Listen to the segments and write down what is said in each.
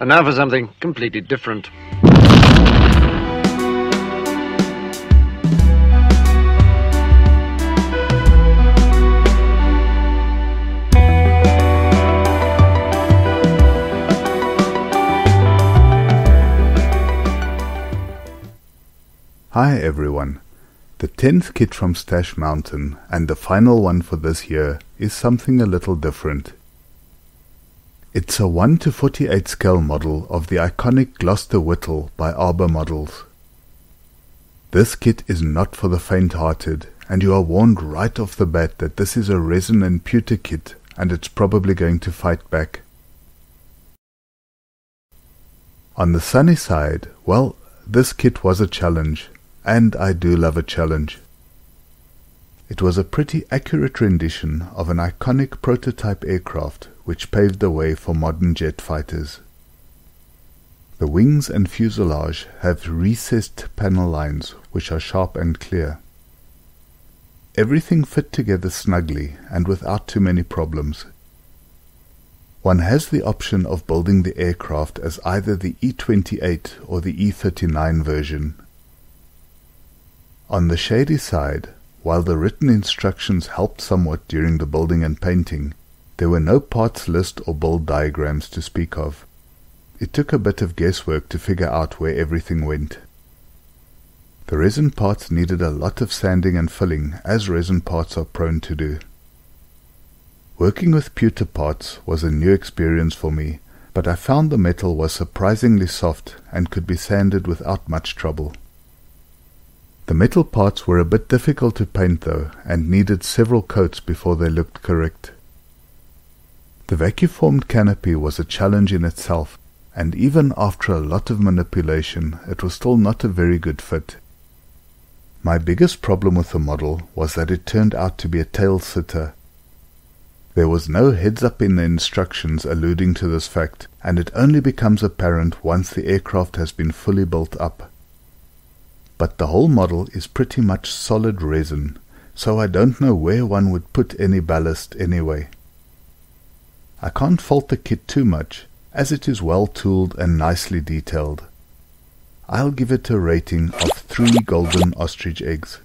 And now for something completely different. Hi everyone. The 10th kit from Stash Mountain and the final one for this year is something a little different. It's a 1:48 scale model of the iconic Gloster Whittle by Arba models. This kit is not for the faint-hearted, and you are warned right off the bat that this is a resin and pewter kit and it's probably going to fight back. On the sunny side, well, this kit was a challenge. And I do love a challenge. It was a pretty accurate rendition of an iconic prototype aircraft which paved the way for modern jet fighters. The wings and fuselage have recessed panel lines which are sharp and clear. Everything fit together snugly and without too many problems. One has the option of building the aircraft as either the E28 or the E39 version. On the shady side, while the written instructions helped somewhat during the building and painting, there were no parts list or build diagrams to speak of. It took a bit of guesswork to figure out where everything went. The resin parts needed a lot of sanding and filling, as resin parts are prone to do. Working with pewter parts was a new experience for me, but I found the metal was surprisingly soft and could be sanded without much trouble. The metal parts were a bit difficult to paint though, and needed several coats before they looked correct. The Vacuformed Canopy was a challenge in itself, and even after a lot of manipulation, it was still not a very good fit. My biggest problem with the model was that it turned out to be a tail-sitter. There was no heads-up in the instructions alluding to this fact, and it only becomes apparent once the aircraft has been fully built up. But the whole model is pretty much solid resin, so I don't know where one would put any ballast anyway. I can't fault the kit too much, as it is well tooled and nicely detailed. I'll give it a rating of 3 golden ostrich eggs.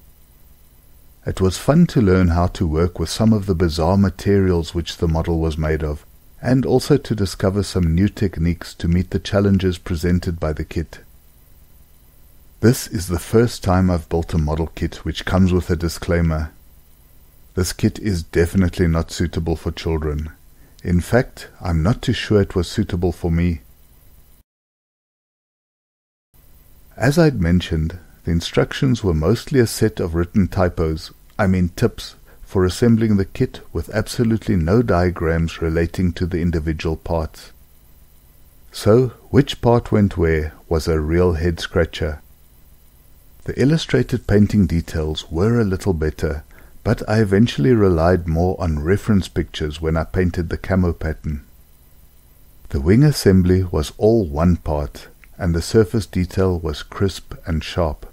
It was fun to learn how to work with some of the bizarre materials which the model was made of, and also to discover some new techniques to meet the challenges presented by the kit. This is the first time I've built a model kit which comes with a disclaimer. This kit is definitely not suitable for children. In fact, I'm not too sure it was suitable for me. As I'd mentioned, the instructions were mostly a set of written tips, for assembling the kit with absolutely no diagrams relating to the individual parts. So, which part went where was a real head-scratcher. The illustrated painting details were a little better, but I eventually relied more on reference pictures when I painted the camo pattern. The wing assembly was all one part, and the surface detail was crisp and sharp.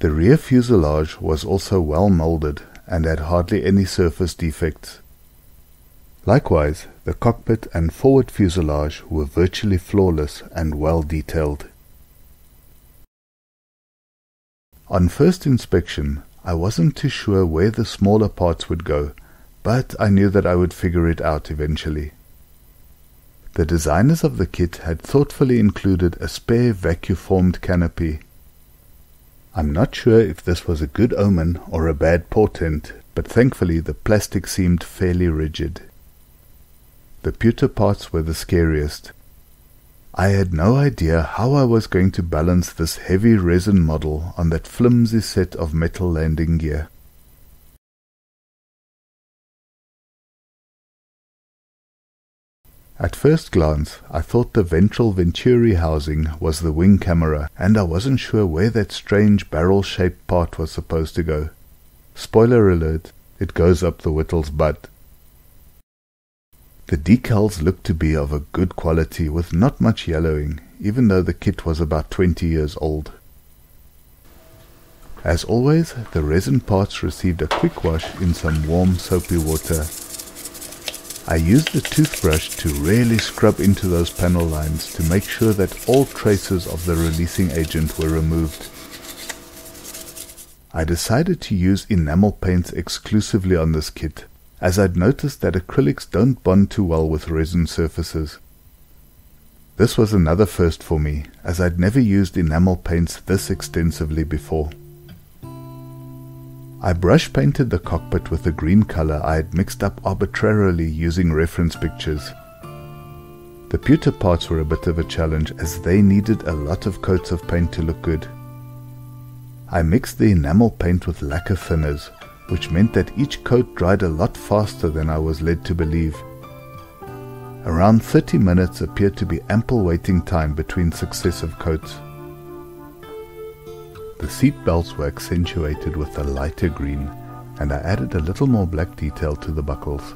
The rear fuselage was also well molded and had hardly any surface defects. Likewise, the cockpit and forward fuselage were virtually flawless and well detailed. On first inspection, I wasn't too sure where the smaller parts would go, but I knew that I would figure it out eventually. The designers of the kit had thoughtfully included a spare vacuformed canopy. I'm not sure if this was a good omen or a bad portent, but thankfully the plastic seemed fairly rigid. The pewter parts were the scariest. I had no idea how I was going to balance this heavy resin model on that flimsy set of metal landing gear. At first glance, I thought the ventral venturi housing was the wing camera, and I wasn't sure where that strange barrel-shaped part was supposed to go. Spoiler alert, it goes up the Whittle's butt. The decals looked to be of a good quality with not much yellowing, even though the kit was about 20 years old. As always, the resin parts received a quick wash in some warm soapy water. I used the toothbrush to really scrub into those panel lines to make sure that all traces of the releasing agent were removed. I decided to use enamel paints exclusively on this kit, as I'd noticed that acrylics don't bond too well with resin surfaces. This was another first for me, as I'd never used enamel paints this extensively before. I brush painted the cockpit with a green color I had mixed up arbitrarily using reference pictures. The pewter parts were a bit of a challenge as they needed a lot of coats of paint to look good. I mixed the enamel paint with lacquer thinners, which meant that each coat dried a lot faster than I was led to believe. Around 30 minutes appeared to be ample waiting time between successive coats. The seat belts were accentuated with a lighter green, and I added a little more black detail to the buckles.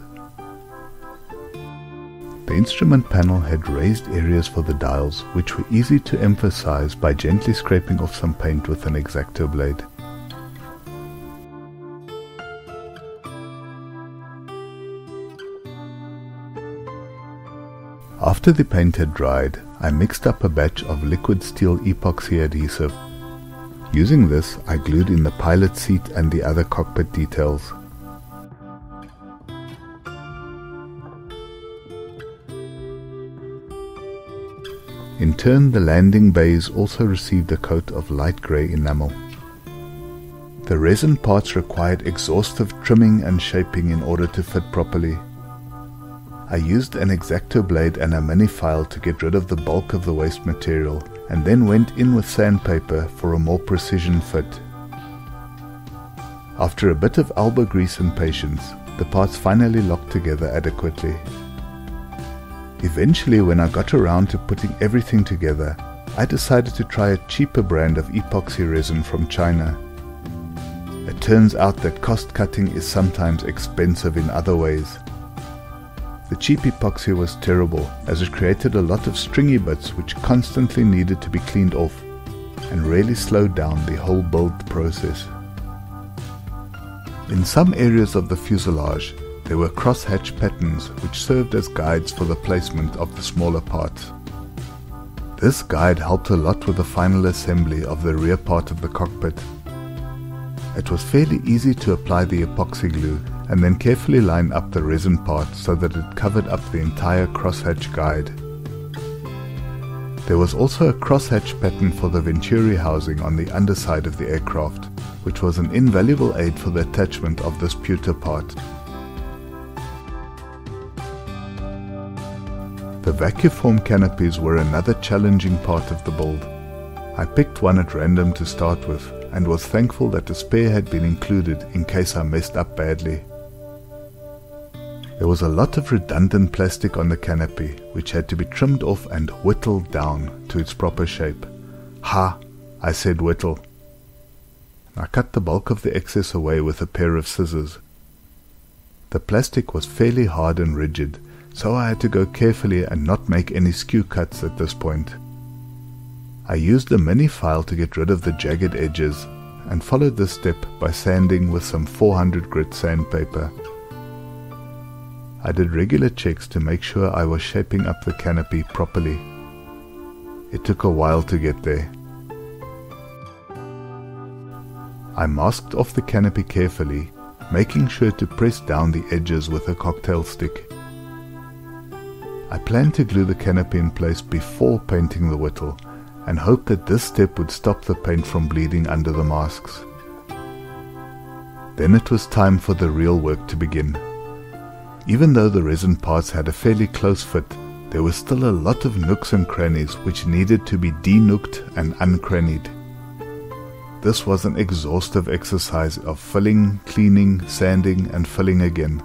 The instrument panel had raised areas for the dials, which were easy to emphasize by gently scraping off some paint with an X-Acto blade. After the paint had dried, I mixed up a batch of liquid steel epoxy adhesive. Using this, I glued in the pilot seat and the other cockpit details. In turn, the landing bays also received a coat of light grey enamel. The resin parts required exhaustive trimming and shaping in order to fit properly. I used an X-Acto blade and a mini file to get rid of the bulk of the waste material, and then went in with sandpaper for a more precision fit. After a bit of Arba grease and patience, the parts finally locked together adequately. Eventually, when I got around to putting everything together, I decided to try a cheaper brand of epoxy resin from China. It turns out that cost cutting is sometimes expensive in other ways. The cheap epoxy was terrible, as it created a lot of stringy bits which constantly needed to be cleaned off, and really slowed down the whole build process. In some areas of the fuselage, there were crosshatch patterns which served as guides for the placement of the smaller parts. This guide helped a lot with the final assembly of the rear part of the cockpit. It was fairly easy to apply the epoxy glue and then carefully line up the resin part so that it covered up the entire crosshatch guide. There was also a crosshatch pattern for the venturi housing on the underside of the aircraft, which was an invaluable aid for the attachment of this pewter part. The Vacuform Canopies were another challenging part of the build. I picked one at random to start with, and was thankful that a spare had been included in case I messed up badly. There was a lot of redundant plastic on the canopy, which had to be trimmed off and whittled down to its proper shape. Ha! I said whittle. I cut the bulk of the excess away with a pair of scissors. The plastic was fairly hard and rigid, so I had to go carefully and not make any skew cuts at this point. I used a mini file to get rid of the jagged edges, and followed this step by sanding with some 400 grit sandpaper. I did regular checks to make sure I was shaping up the canopy properly. It took a while to get there. I masked off the canopy carefully, making sure to press down the edges with a cocktail stick. I planned to glue the canopy in place before painting the whittle, and hoped that this step would stop the paint from bleeding under the masks. Then it was time for the real work to begin. Even though the resin parts had a fairly close fit, there were still a lot of nooks and crannies which needed to be de-nooked and uncrannied. This was an exhaustive exercise of filling, cleaning, sanding and filling again.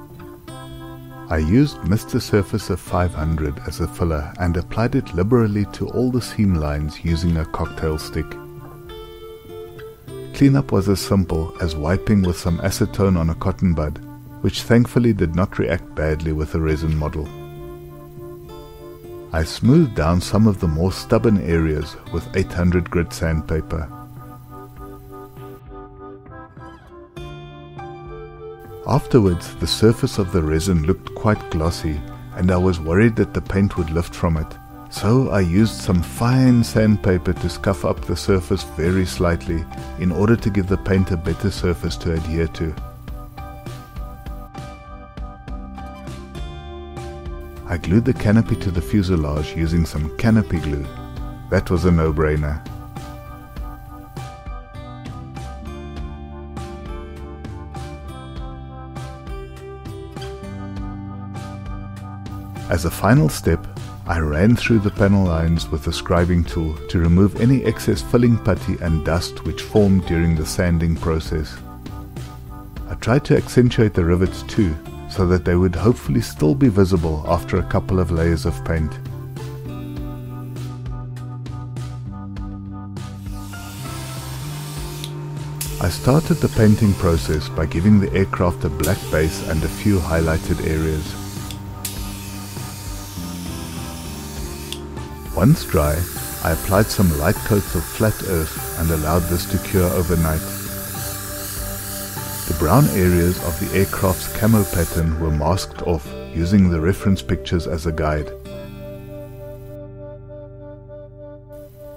I used Mr. Surfacer 500 as a filler and applied it liberally to all the seam lines using a cocktail stick. Cleanup was as simple as wiping with some acetone on a cotton bud, which thankfully did not react badly with the resin model. I smoothed down some of the more stubborn areas with 800 grit sandpaper. Afterwards, the surface of the resin looked quite glossy, and I was worried that the paint would lift from it. So I used some fine sandpaper to scuff up the surface very slightly in order to give the paint a better surface to adhere to. I glued the canopy to the fuselage using some canopy glue. That was a no-brainer. As a final step, I ran through the panel lines with the scribing tool to remove any excess filling putty and dust which formed during the sanding process. I tried to accentuate the rivets too, so that they would hopefully still be visible after a couple of layers of paint. I started the painting process by giving the aircraft a black base and a few highlighted areas. Once dry, I applied some light coats of flat earth and allowed this to cure overnight. The brown areas of the aircraft's camo pattern were masked off using the reference pictures as a guide.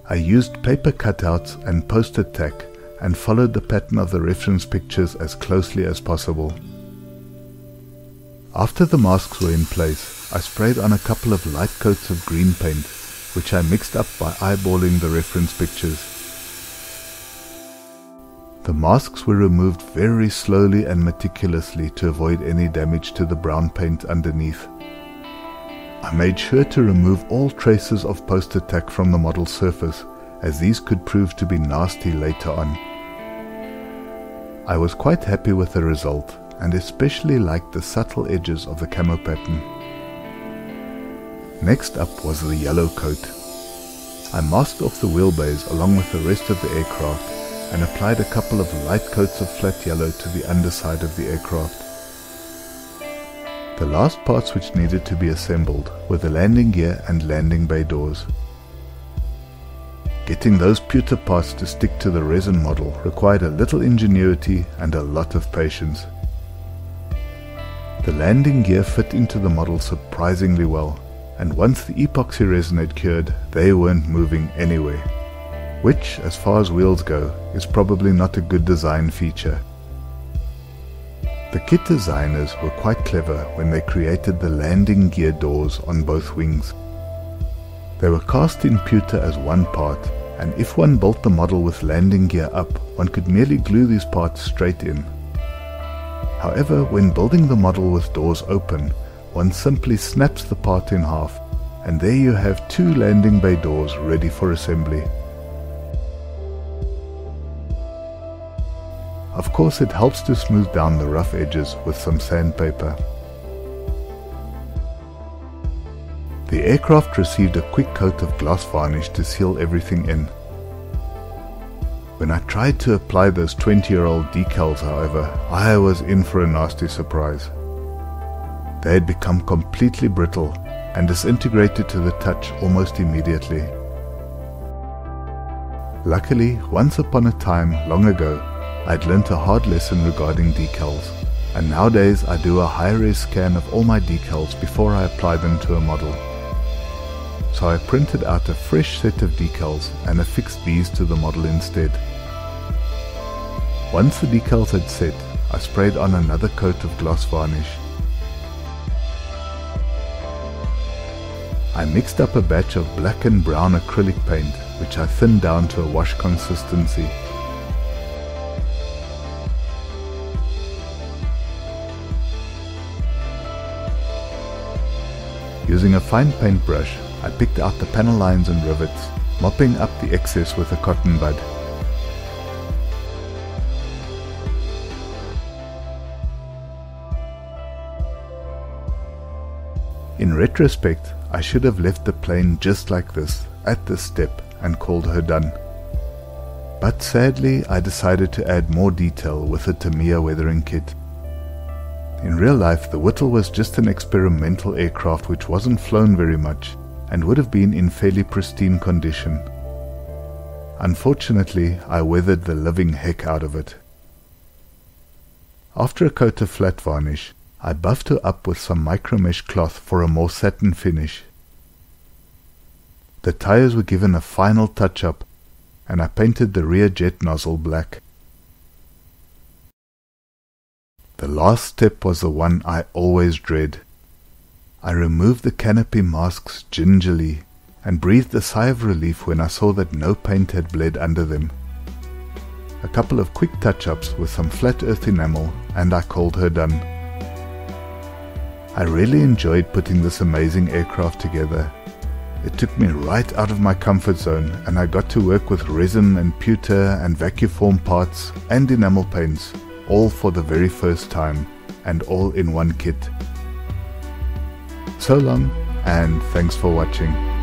I used paper cutouts and post-it tack and followed the pattern of the reference pictures as closely as possible. After the masks were in place, I sprayed on a couple of light coats of green paint, which I mixed up by eyeballing the reference pictures. The masks were removed very slowly and meticulously to avoid any damage to the brown paint underneath. I made sure to remove all traces of post-it tack from the model surface, as these could prove to be nasty later on. I was quite happy with the result, and especially liked the subtle edges of the camo pattern. Next up was the yellow coat. I masked off the wheelbase along with the rest of the aircraft and applied a couple of light coats of flat yellow to the underside of the aircraft. The last parts which needed to be assembled were the landing gear and landing bay doors. Getting those pewter parts to stick to the resin model required a little ingenuity and a lot of patience. The landing gear fit into the model surprisingly well, and once the epoxy resin had cured, they weren't moving anyway, which, as far as wheels go, is probably not a good design feature. The kit designers were quite clever when they created the landing gear doors on both wings. They were cast in pewter as one part, and if one built the model with landing gear up, one could merely glue these parts straight in. However, when building the model with doors open, one simply snaps the part in half, and there you have two landing bay doors ready for assembly. Of course, it helps to smooth down the rough edges with some sandpaper. The aircraft received a quick coat of gloss varnish to seal everything in. When I tried to apply those 20-year-old decals, however, I was in for a nasty surprise. They had become completely brittle and disintegrated to the touch almost immediately. Luckily, once upon a time, long ago, I'd learnt a hard lesson regarding decals, and nowadays I do a high-res scan of all my decals before I apply them to a model. So I printed out a fresh set of decals and affixed these to the model instead. Once the decals had set, I sprayed on another coat of gloss varnish. I mixed up a batch of black and brown acrylic paint, which I thinned down to a wash consistency. Using a fine paintbrush, I picked out the panel lines and rivets, mopping up the excess with a cotton bud. In retrospect, I should have left the plane just like this, at this step, and called her done. But sadly, I decided to add more detail with the Tamiya weathering kit. In real life, the Whittle was just an experimental aircraft which wasn't flown very much, and would have been in fairly pristine condition. Unfortunately, I weathered the living heck out of it. After a coat of flat varnish, I buffed her up with some micromesh cloth for a more satin finish. The tires were given a final touch-up, and I painted the rear jet nozzle black. The last step was the one I always dread. I removed the canopy masks gingerly and breathed a sigh of relief when I saw that no paint had bled under them. A couple of quick touch-ups with some flat earth enamel and I called her done. I really enjoyed putting this amazing aircraft together. It took me right out of my comfort zone and I got to work with resin and pewter and vacuform parts and enamel paints, all for the very first time and all in one kit. So long and thanks for watching.